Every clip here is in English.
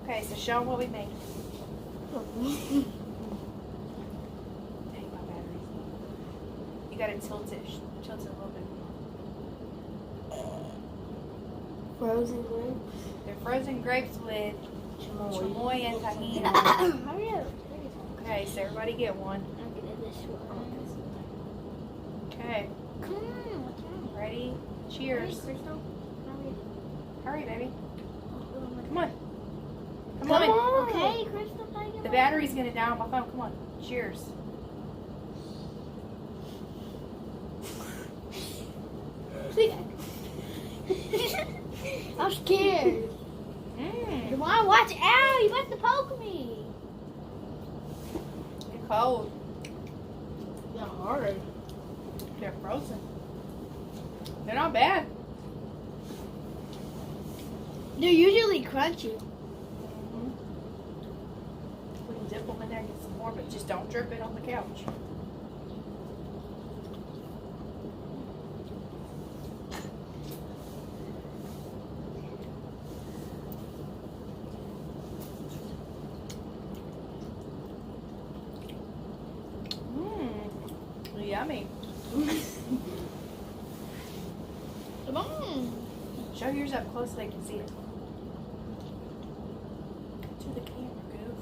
Okay, so show them what we made. Dang, my batteries. You gotta tilt it a little bit more. Frozen grapes. They're frozen grapes with chamoy and tahini. Hurry up. Okay, so everybody get one. I'm getting this one. Okay, Come on, what's wrong? ready? Cheers. Crystal. Hurry, baby. Come on. Come Come on. on. Okay, Crystal. The battery's gonna die on my phone. Come on. Cheers. I'm scared. Mmm. Why? Watch out! You about to poke me. They're cold. They're hard. They're frozen. They're not bad. They're usually crunchy. Mm-hmm. We can dip them in there and get some more, but just don't drip it on the couch. Mmm. Yummy. Come on. Show yours up close so they can see it. To the camera, goof.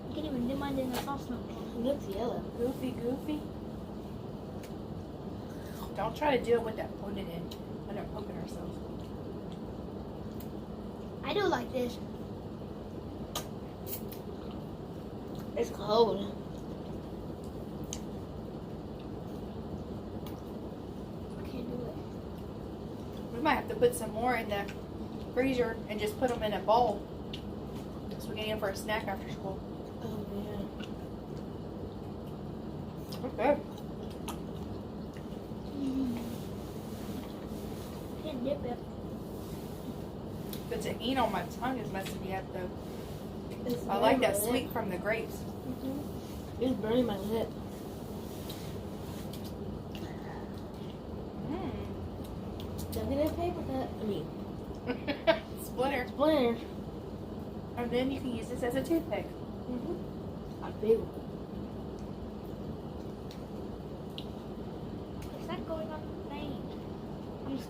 I can't even do mine in the sauce no more. It looks yellow. Goofy. Don't try to do it with that pointed in when they're poking ourselves. I do like this. It's cold. I can't do it. We might have to put some more in the freezer and just put them in a bowl so we can eat them for a snack after school. Oh Okay. yeah. Can't dip it. The tahini on my tongue is messing me up though. It's I like burning that my lip. sweet from the grapes. It's burning my lip. Don't get a paper cut. I mean, Splinter. splinter. And then you can use this as a toothpick. A big one. It's not going on the thing. I'm just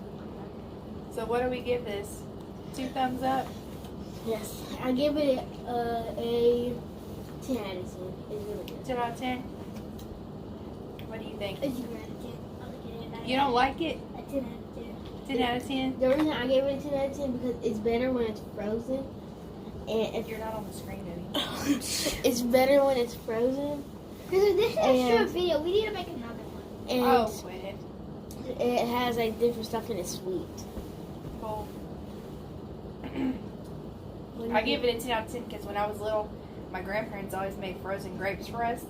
So what do we give this? 2 thumbs up? Yes, I give it a 10 out of 10. It's really good. 10 out of 10? What do you think? It's a 10 out of 10. I'll give it You don't like it? a 10 out of 10. 10 out of 10? The reason I gave it a 10 out of 10 because it's better when it's frozen. And if You're not on the screen, baby. it's better when it's frozen. Because this is a short video. We need to make another one. And Oh, quit it. it has like different stuff and it's sweet. Cool. What do I you give it a 10 out of 10 because when I was little, my grandparents always made frozen grapes for us.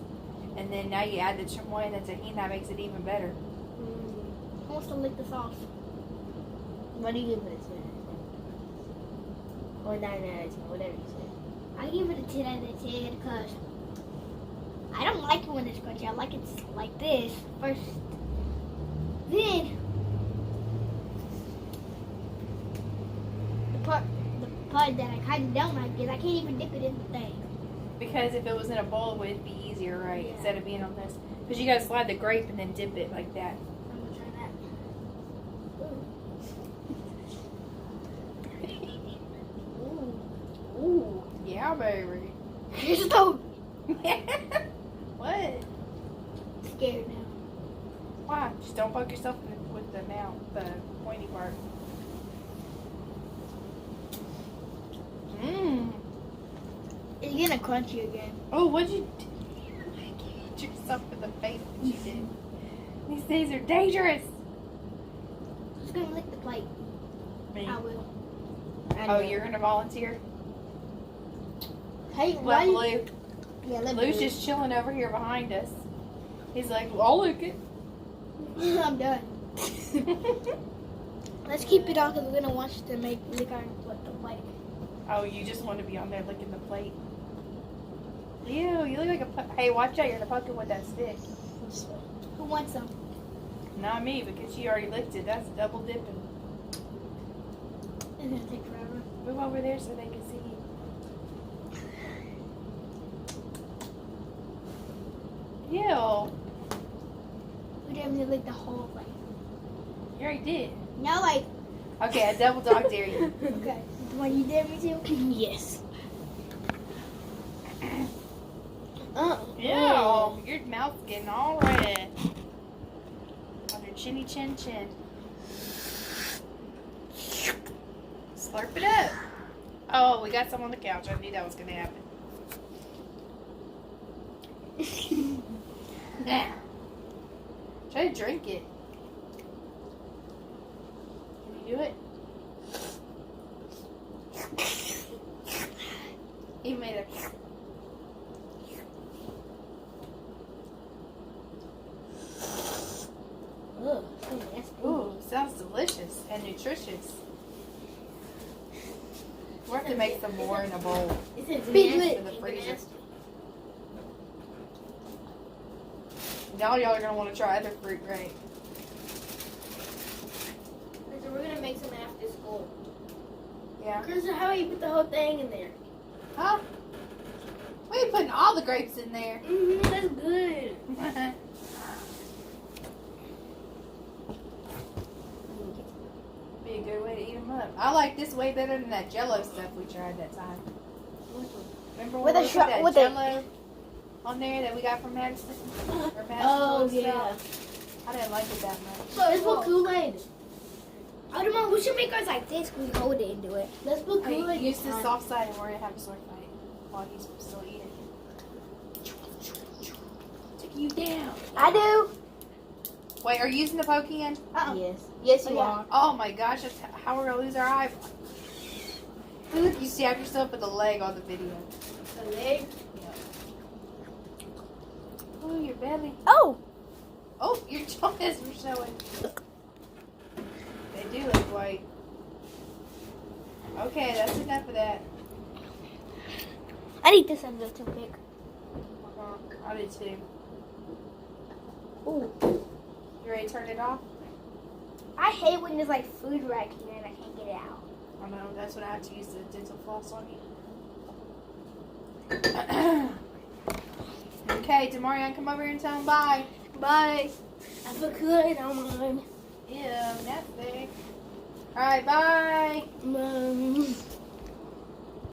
And then now you add the chamoy and the tahini, that makes it even better. Who wants to lick the sauce? What do you give it a 10 out of 10? Or 9 out of 10, whatever you say. I give it a 10 out of 10 because I don't like it when it's crunchy. I like it like this first. Then the part that I kind of don't like is I can't even dip it in the thing. Because if it was in a bowl, it would be easier, right? Yeah. Instead of being on this. Because you got to slide the grape and then dip it like that. I'm gonna try that. Ooh. Ooh, yeah, baby. You're so What? scared now. Why? Just don't poke yourself with the the pointy part. Mmm. It's getting crunchy again. Oh, what'd you do? Hit yourself in the face that you did. These things are dangerous. Who's gonna lick the plate? Me. I will. Oh, you're gonna volunteer? Hey, why Let you? Lou. Yeah, let Lou's me. just chilling over here behind us. He's like, well, I'll lick it. I'm done. Let's keep it on because we're gonna watch them lick our the plate. Oh, you just want to be on there licking the plate. Ew, you look like a... Hey, watch out, you're gonna poke it with that stick. Who wants some? Not me, because she already licked it. That's double dipping. It's gonna take forever. Move over there so they can see you. Ew. We didn't lick the whole thing. You already did. No, like. Okay, I double dog dare you. Okay. The one you dare me to? Yes. Ew. Your mouth's getting all red. On your chinny chin chin. Slurp it up. Oh, we got some on the couch. I knew that was going to happen. Nah. Try to drink it. Can you do it? He made a... Ugh, so nasty. Ooh, sounds delicious and nutritious. We'll have to make some more in a bowl. It says Big nasty. in the freezer. Now y'all are going to want to try other fruit, right? So we're gonna make some after school. Yeah. Because how you put the whole thing in there? Huh? We ain't putting all the grapes in there. That's good. Be a good way to eat them up. I like this way better than that Jello stuff we tried that time. Remember when With we a put shot- that with a- Jello on there that we got from Madison? Or Madison Oh Toast yeah. Stop? I didn't like it that much. So let's put Kool-Aid. I don't know. We should make ours like this. We hold it and do it. Let's put Kool-Aid. Use this the time. soft side and we're gonna have a sword fight while he's still eating. Take you down. I do. Wait, are you using the poke hand? Yes. Yes, you Oh, are. Oh my gosh, that's how we're gonna lose our eye. You stab yourself with the leg on the video. The leg. Oh, your belly. Oh. Oh, your jaws were showing. They do look white. Okay, that's enough of that. I need this under the toothpick. I did too. Ooh. You ready to turn it off? I hate when there's like food right here and I can't get it out. I know, that's when I have to use the dental floss on you. Okay, Demarion, come over here and tell him bye. Bye. I put Kool-Aid on mine. Ew, nasty. Alright, bye. Bye.